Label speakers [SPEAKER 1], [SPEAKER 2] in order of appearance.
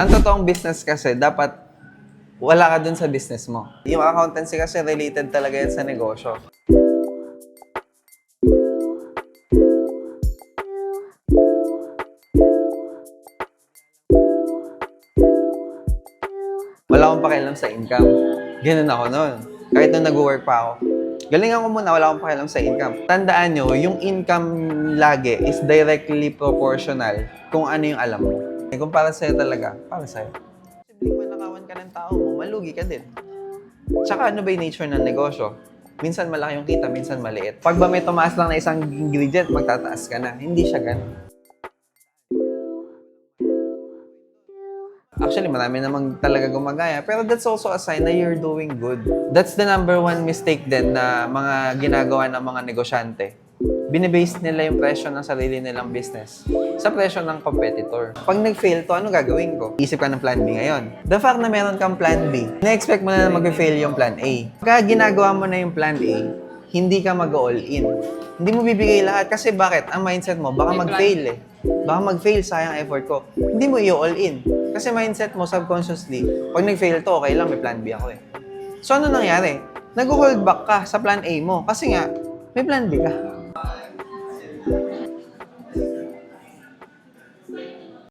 [SPEAKER 1] Ang totoong business kasi, dapat wala ka dun sa business mo. Yung accountancy kasi related talaga yan sa negosyo. Wala akong pakialam sa income. Ganun ako noon. Kahit nung nag-work pa ako. Galingan ko muna, wala akong pakialam sa income. Tandaan nyo, yung income lagi is directly proportional kung ano yung alam mo. Kung para sa'yo talaga, para sa'yo. Simpleng manakawan ka ng tao mo, malugi ka din. Tsaka ano ba yung nature ng negosyo? Minsan malaki yung kita, minsan maliit. Pag ba may tumaas lang na isang ingredient, magtataas ka na. Hindi siya ganun. Actually, marami namang talaga gumagaya. Pero that's also a sign na you're doing good. That's the number one mistake din na mga ginagawa ng mga negosyante. Binibase nila yung presyo ng sarili nilang business sa presyo ng competitor. Pag nag-fail to, ano gagawin ko? Isip ka ng plan B ngayon. The fact na meron kang plan B, na-expect mo na mag-fail yung plan A. Pagka ginagawa mo na yung plan A, hindi ka mag-all in. Hindi mo bibigay lahat kasi bakit? Ang mindset mo, baka mag-fail eh. Baka mag-fail, sayang effort ko. Hindi mo i-all in. Kasi mindset mo subconsciously, pag nag-fail to, okay lang, may plan B ako eh. So ano nangyari? Nag-hold back ka sa plan A mo kasi nga, may plan B ka.